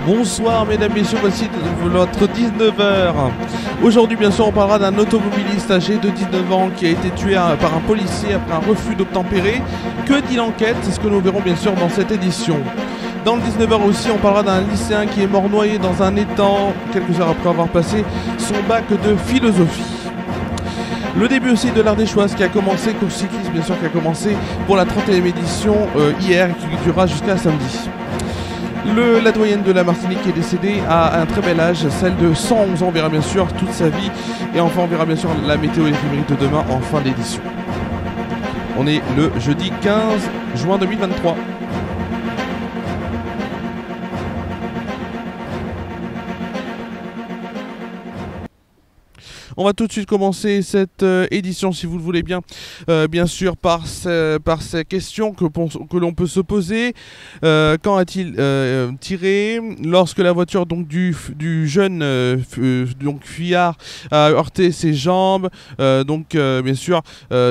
Bonsoir mesdames, messieurs, voici notre 19h. Aujourd'hui bien sûr on parlera d'un automobiliste âgé de 19 ans qui a été tué par un policier après un refus d'obtempérer. Que dit l'enquête? C'est ce que nous verrons bien sûr dans cette édition. Dans le 19h aussi on parlera d'un lycéen qui est mort noyé dans un étang quelques heures après avoir passé son bac de philosophie. Le début aussi de l'Ardéchoise qui a commencé, course cycliste bien sûr qui a commencé pour la 30e édition hier et qui durera jusqu'à samedi. La doyenne de la Martinique est décédée à un très bel âge, celle de 111 ans, on verra bien sûr toute sa vie. Et enfin on verra bien sûr la météo éphémérique de demain en fin d'édition. On est le jeudi 15 juin 2023. On va tout de suite commencer cette édition, si vous le voulez bien, bien sûr par ces questions que l'on peut se poser. Quand a-t-il tiré? Lorsque la voiture donc, du jeune donc fuyard a heurté ses jambes, bien sûr,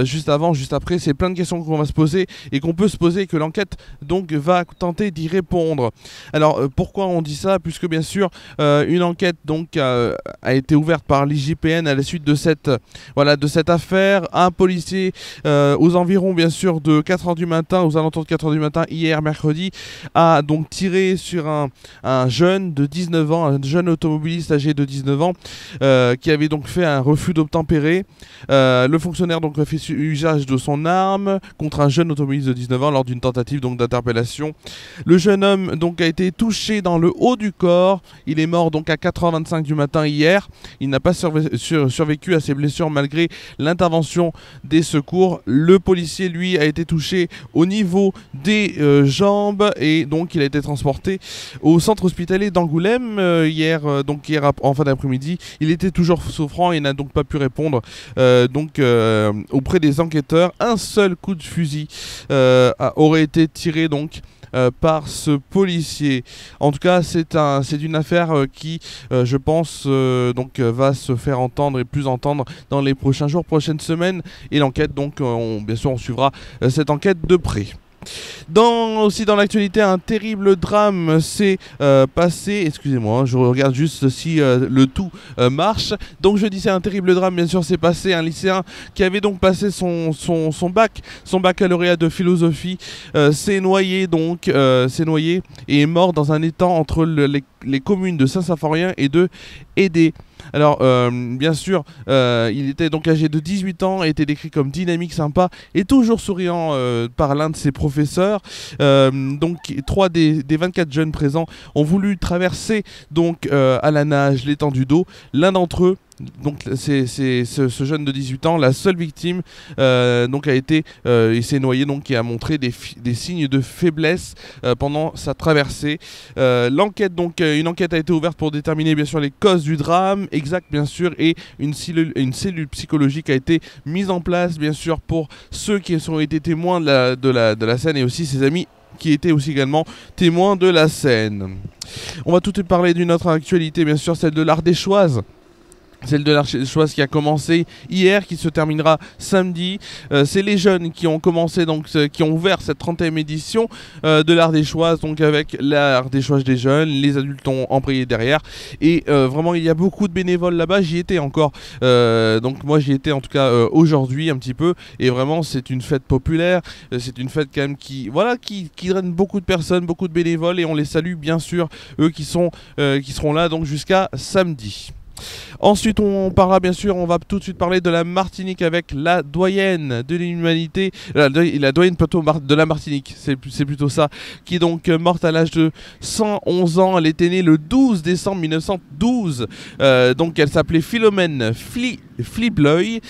juste avant, juste après, c'est plein de questions qu'on va se poser et qu'on peut se poser et que l'enquête donc va tenter d'y répondre. Alors pourquoi on dit ça? Puisque bien sûr une enquête donc a été ouverte par l'IGPN à la suite de cette affaire. Un policier aux environs bien sûr de 4h du matin, aux alentours de 4h du matin hier mercredi, a donc tiré sur un jeune de 19 ans, un jeune automobiliste âgé de 19 ans qui avait donc fait un refus d'obtempérer. Le fonctionnaire donc a fait usage de son arme contre un jeune automobiliste de 19 ans lors d'une tentative donc d'interpellation. Le jeune homme donc a été touché dans le haut du corps. Il est mort donc à 4h25 du matin hier. Il n'a pas survécu à ses blessures malgré l'intervention des secours. Le policier lui a été touché au niveau des jambes et donc il a été transporté au centre hospitalier d'Angoulême hier en fin d'après-midi. Il était toujours souffrant et n'a donc pas pu répondre auprès des enquêteurs. Un seul coup de fusil aurait été tiré donc par ce policier. En tout cas, c'est une affaire qui, je pense, va se faire entendre et plus entendre dans les prochains jours, prochaines semaines. Et l'enquête, donc, bien sûr, on suivra cette enquête de près. Aussi dans l'actualité, un terrible drame s'est passé. Excusez-moi, je regarde juste si le tout marche. Donc je dis c'est un terrible drame, bien sûr, c'est passé. Un lycéen qui avait donc passé son baccalauréat de philosophie s'est noyé et est mort dans un étang entre les communes de Saint-Symphorien et de Édé. Alors, bien sûr, il était donc âgé de 18 ans, a été décrit comme dynamique, sympa et toujours souriant par l'un de ses professeurs. Donc, 3 des 24 jeunes présents ont voulu traverser donc à la nage l'étang du Dos. L'un d'entre eux, donc c'est ce jeune de 18 ans, la seule victime, il s'est noyé donc et a montré des signes de faiblesse pendant sa traversée. Une enquête a été ouverte pour déterminer bien sûr les causes du drame exact bien sûr et une cellule psychologique a été mise en place bien sûr pour ceux qui ont été témoins de la scène et aussi ses amis qui étaient aussi également témoins de la scène. On va tout de suite parler d'une autre actualité, bien sûr celle de l'Ardéchoise. Celle de l'Ardéchoise qui a commencé hier, qui se terminera samedi. C'est les jeunes qui ont commencé, qui ont ouvert cette 30e édition de l'Ardéchoise, donc avec l'Ardéchoise des jeunes. Les adultes ont embrayé derrière. Et vraiment, il y a beaucoup de bénévoles là-bas. J'y étais encore. Donc moi, j'y étais en tout cas aujourd'hui un petit peu. Et vraiment, c'est une fête populaire. C'est une fête quand même qui draine beaucoup de personnes, beaucoup de bénévoles. Et on les salue bien sûr, eux qui seront là donc jusqu'à samedi. Ensuite on va tout de suite parler de la Martinique avec la doyenne de l'humanité, la doyenne plutôt de la Martinique, c'est plutôt ça, qui est donc morte à l'âge de 111 ans. Elle était née le 12 décembre 1912, donc elle s'appelait Philomène Flibloy,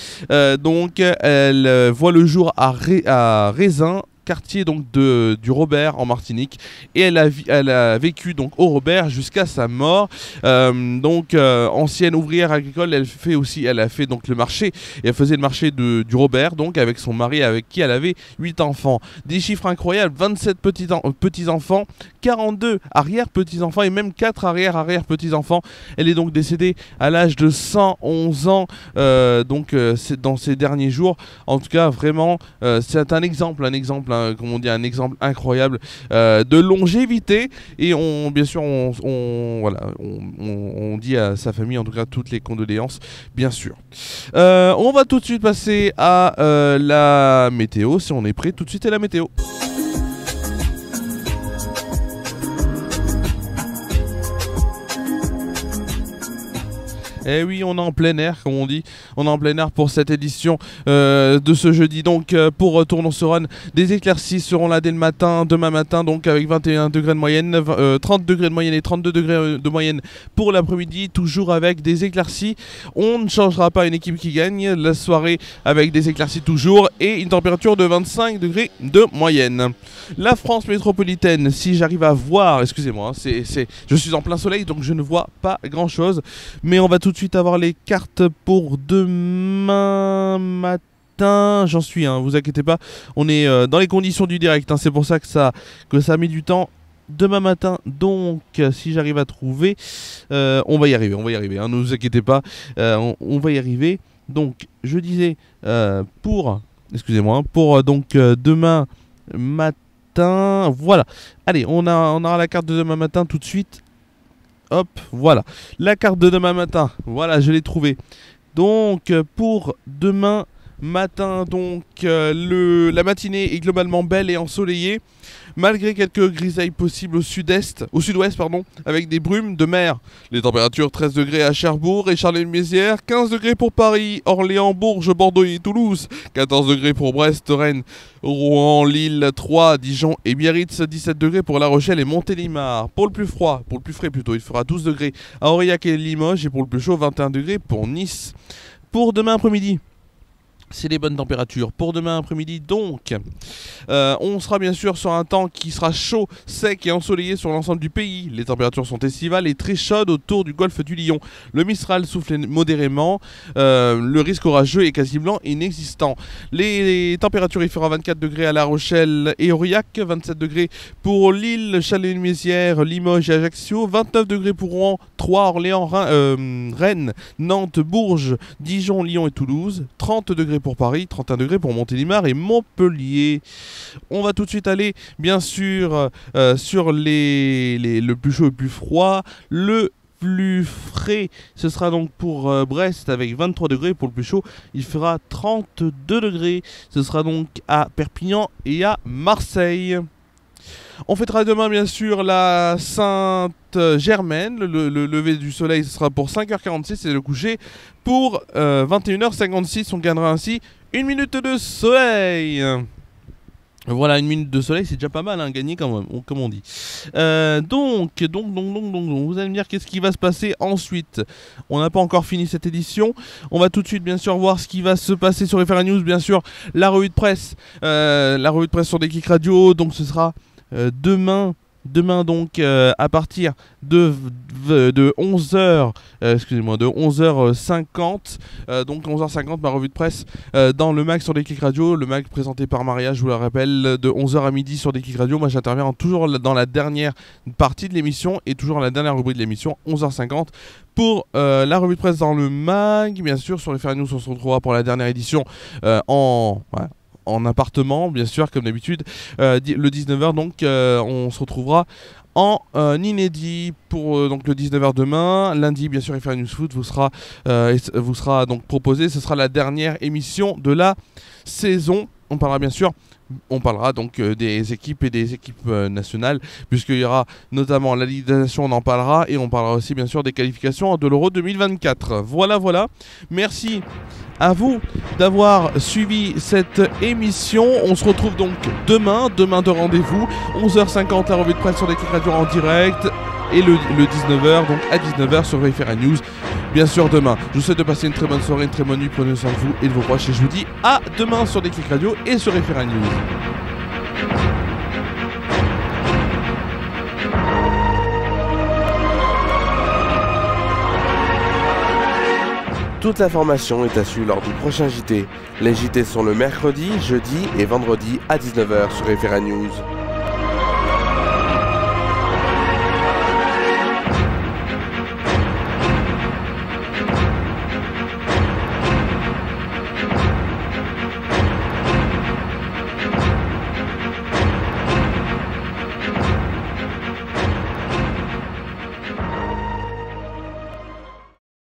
donc elle voit le jour à Raisin, quartier donc du Robert en Martinique, et elle a vécu donc au Robert jusqu'à sa mort. Ancienne ouvrière agricole, elle a fait donc le marché, et elle faisait le marché du Robert donc avec son mari avec qui elle avait 8 enfants. Des chiffres incroyables, 27 petits enfants, 42 arrière-petits-enfants et même 4 arrière-petits-enfants. Elle est donc décédée à l'âge de 111 ans, c'est dans ces derniers jours. En tout cas, vraiment, c'est un exemple, comme on dit, un exemple incroyable de longévité. Et bien sûr, on dit à sa famille, en tout cas, toutes les condoléances, bien sûr. On va tout de suite passer à la météo, si on est prêt. Tout de suite à la météo. Eh oui, on est en plein air, comme on dit. On est en plein air pour cette édition de ce jeudi. Donc, pour Tournon-sur-Rhône, des éclaircies seront là dès le matin, demain matin, donc avec 21 degrés de moyenne, 30 degrés de moyenne et 32 degrés de moyenne pour l'après-midi, toujours avec des éclaircies. On ne changera pas une équipe qui gagne. La soirée avec des éclaircies toujours et une température de 25 degrés de moyenne. La France métropolitaine, si j'arrive à voir, excusez-moi, je suis en plein soleil, donc je ne vois pas grand-chose. Mais on va tout de suite avoir les cartes pour demain matin. J'en suis, vous inquiétez pas. On est dans les conditions du direct. C'est pour ça que ça a mis du temps. Demain matin, donc, si j'arrive à trouver, on va y arriver. Ne vous inquiétez pas, on va y arriver. Donc, je disais pour demain matin. Voilà. Allez, on a la carte de demain matin tout de suite. Hop, voilà. La carte de demain matin. Voilà, je l'ai trouvée. Donc, pour demain matin, donc, la matinée est globalement belle et ensoleillée. Malgré quelques grisailles possibles au sud-ouest, avec des brumes de mer. Les températures 13 degrés à Cherbourg et Charleville-Mézières, 15 degrés pour Paris, Orléans, Bourges, Bordeaux et Toulouse, 14 degrés pour Brest, Rennes, Rouen, Lille, Troyes, Dijon et Biarritz, 17 degrés pour La Rochelle et Montélimar. Pour le plus frais, il fera 12 degrés à Aurillac et Limoges et pour le plus chaud, 21 degrés pour Nice. Pour demain après-midi, c'est les bonnes températures. Pour demain après-midi, donc, on sera bien sûr sur un temps qui sera chaud, sec et ensoleillé sur l'ensemble du pays. Les températures sont estivales et très chaudes autour du golfe du Lion. Le Mistral souffle modérément. Le risque orageux est quasiment inexistant. Les températures, il fera 24 degrés à La Rochelle et Aurillac, 27 degrés pour Lille, Chalais-Mézières, Limoges et Ajaccio, 29 degrés pour Rouen, Troyes, Orléans, Rennes, Nantes, Bourges, Dijon, Lyon et Toulouse, 30 degrés pour Paris, 31 degrés pour Montélimar et Montpellier. On va tout de suite aller, bien sûr, sur le plus chaud et le plus froid. Le plus frais, ce sera donc pour Brest avec 23 degrés. Pour le plus chaud, il fera 32 degrés. Ce sera donc à Perpignan et à Marseille. On fêtera demain bien sûr la Sainte-Germaine. Le lever du soleil ce sera pour 5h46 et le coucher pour 21h56. On gagnera ainsi une minute de soleil. Voilà, une minute de soleil, c'est déjà pas mal, gagné comme on dit. Donc, vous allez me dire qu'est-ce qui va se passer ensuite. On n'a pas encore fini cette édition. On va tout de suite, bien sûr, voir ce qui va se passer sur FR News. Bien sûr, la revue de presse. La revue de presse sur Déclic Radio. Donc, ce sera demain donc à partir de 11h de 11h50 donc 11h50 ma revue de presse dans le mag sur Déclic Radio, le mag présenté par Maria, je vous le rappelle, de 11h à midi sur Déclic Radio. Moi j'interviens toujours dans la dernière partie de l'émission et toujours la dernière rubrique de l'émission, 11h50 pour la revue de presse dans le mag. Bien sûr sur les FR News on se retrouvera pour la dernière édition en appartement, bien sûr, comme d'habitude, le 19h, donc on se retrouvera en inédit pour donc le 19h demain. Lundi, bien sûr, FR News Foot vous sera donc proposé. Ce sera la dernière émission de la saison. On parlera donc des équipes et des équipes nationales, puisqu'il y aura notamment la Ligue des Nations, on en parlera, et on parlera aussi bien sûr des qualifications de l'Euro 2024. Voilà. Merci à vous d'avoir suivi cette émission. On se retrouve donc demain de rendez-vous, 11h50 la revue de presse sur Déclic Radio en direct, et le 19h, donc à 19h sur FR News. Bien sûr demain. Je vous souhaite de passer une très bonne soirée, une très bonne nuit, prenez soin de vous et de vos proches, et je vous dis à demain sur Déclic Radio et sur FR News. Toute l'information est à suivre lors du prochain JT. Les JT sont le mercredi, jeudi et vendredi à 19h sur FR News.